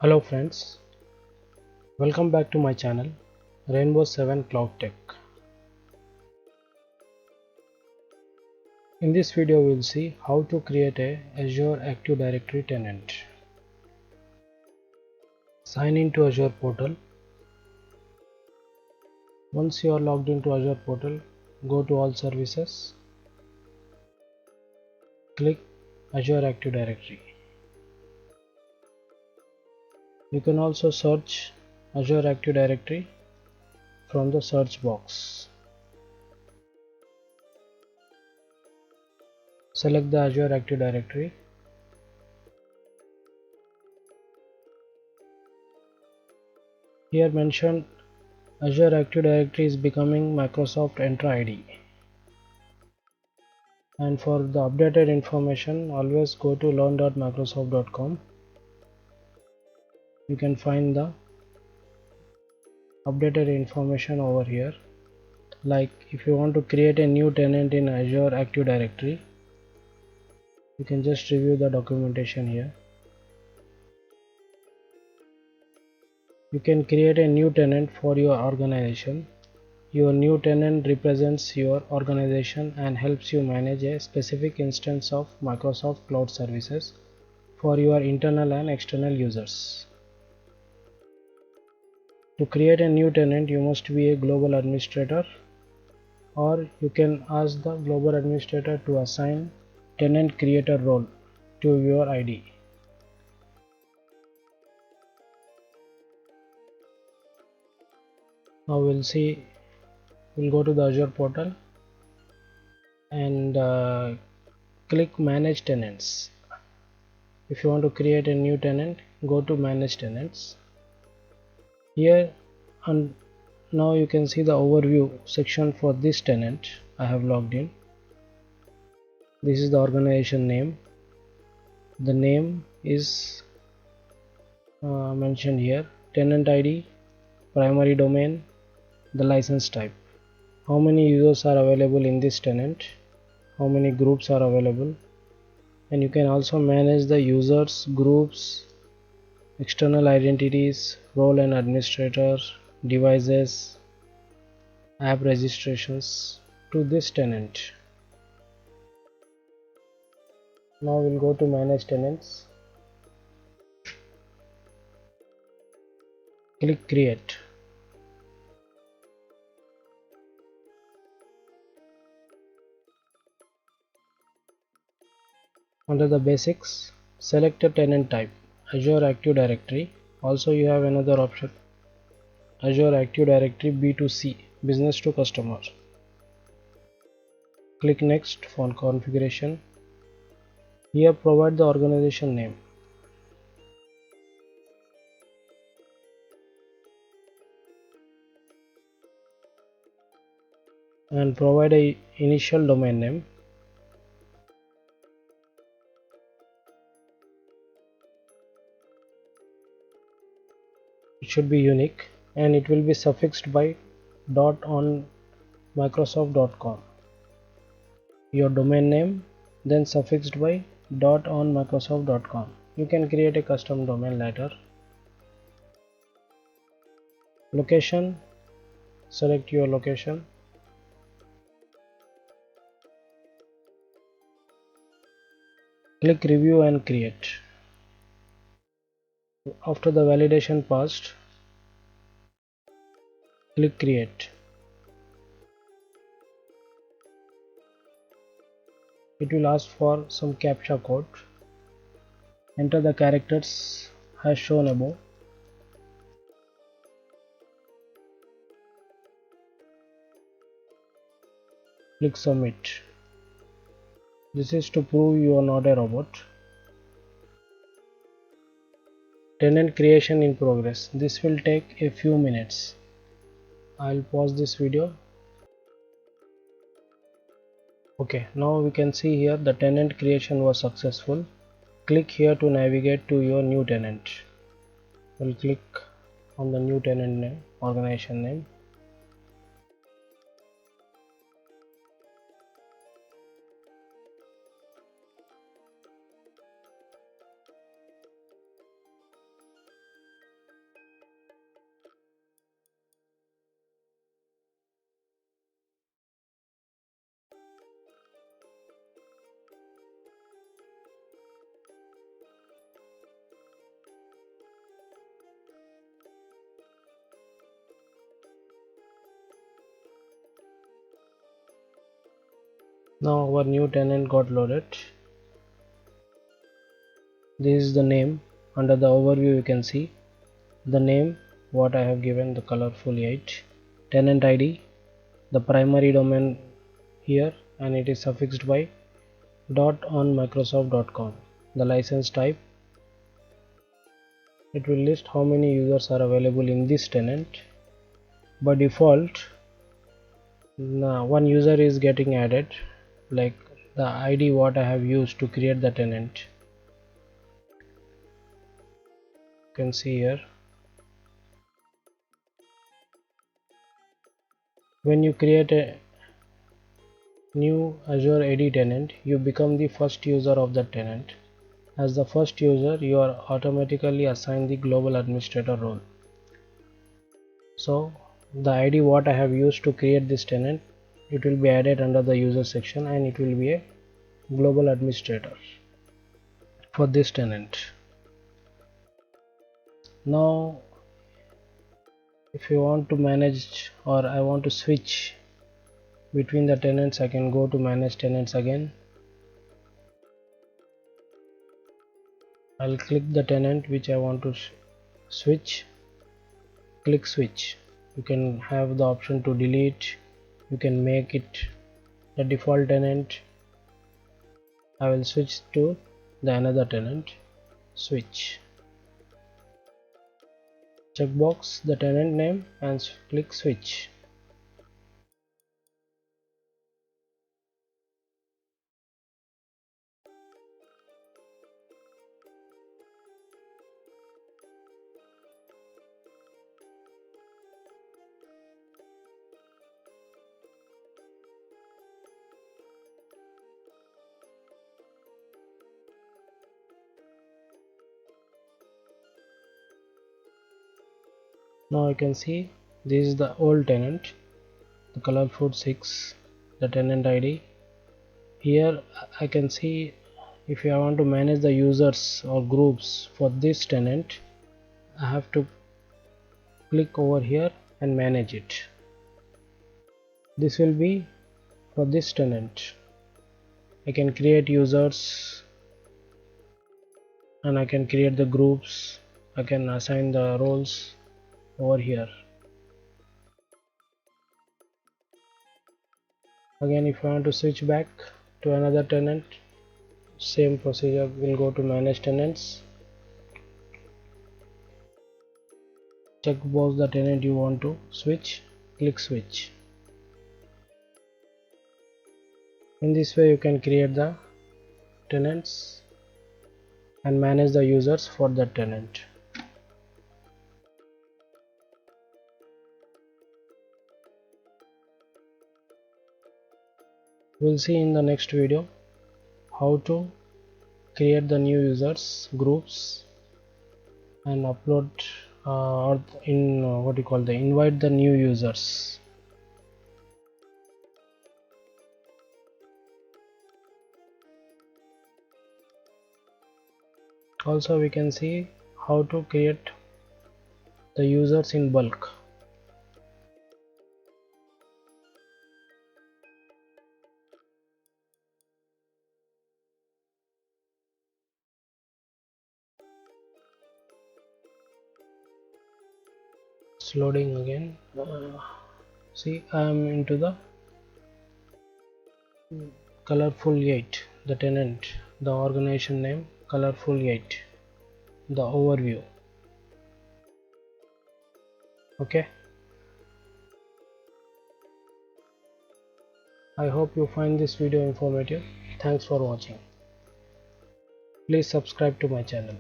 Hello friends, welcome back to my channel Rainbow 7 Cloud Tech. In this video we'll see how to create a Azure Active Directory tenant. Sign into Azure portal. Once you are logged into Azure portal, go to all services, click Azure Active Directory. You can also search Azure Active Directory from the search box. Select the Azure Active Directory. Here mentioned Azure Active Directory is becoming Microsoft Entra ID. And for the updated information, always go to learn.microsoft.com. You can find the updated information over here. Like if you want to create a new tenant in Azure Active Directory, you can just review the documentation here. You can create a new tenant for your organization. Your new tenant represents your organization and helps you manage a specific instance of Microsoft Cloud Services for your internal and external users. To create a new tenant, you must be a global administrator, or you can ask the global administrator to assign tenant creator role to your ID. Now we'll go to the Azure portal and click manage tenants. If you want to create a new tenant, go to manage tenants. Here and now you can see the overview section for this tenant. I have logged in. This is the organization name. The name is mentioned here. Tenant ID, primary domain, the license type, how many users are available in this tenant, how many groups are available, and you can also manage the users, groups, external identities, role and administrator, devices, app registrations to this tenant. Now we'll go to manage tenants, click create. Under the basics, select a tenant type, Azure Active Directory. Also you have another option, Azure Active Directory B2C, business to customer. Click next for configuration. Here provide the organization name. And provide a initial domain name. It should be unique and it will be suffixed by .on microsoft.com. Your domain name, then suffixed by .on microsoft.com. You can create a custom domain later. Location, select your location. Click review and create. After the validation passed, click create. It will ask for some captcha code. Enter the characters as shown above. Click submit. This is to prove you are not a robot. Tenant creation in progress. This will take a few minutes. I'll pause this video. Okay, now we can see here the tenant creation was successful. Click here to navigate to your new tenant. We'll click on the new tenant name, organization name. Now our new tenant got loaded. This is the name. Under the overview you can see the name what I have given, the colorful 8, tenant ID, the primary domain here, and it is suffixed by .on microsoft.com. The license type, it will list how many users are available in this tenant. By default, one user is getting added, like the ID what I have used to create the tenant. You can see here. When you create a new Azure AD tenant, you become the first user of the tenant. As the first user, you are automatically assigned the global administrator role. So the ID what I have used to create this tenant, it will be added under the user section and it will be a global administrator for this tenant. Now if you want to manage, or I want to switch between the tenants, I can go to manage tenants again. I'll click the tenant which I want to switch, click switch. You can have the option to delete, you can make it the default tenant. I will switch to the another tenant, switch, checkbox the tenant name and click switch. Now you can see this is the old tenant, the colorful 6, the tenant ID. Here I can see if I want to manage the users or groups for this tenant, I have to click over here and manage it. This will be for this tenant. I can create users and I can create the groups, I can assign the roles over here. Again, if I want to switch back to another tenant, same procedure, we'll go to manage tenants, checkbox the tenant you want to switch, click switch. In this way you can create the tenants and manage the users for that tenant. We'll see in the next video how to create the new users groups and upload or in what you call the invite the new users. Also we can see how to create the users in bulk. It's loading again. See, I am into the colorful 8, the tenant, the organization name colorful 8, the overview. Okay, I hope you find this video informative. Thanks for watching. Please subscribe to my channel.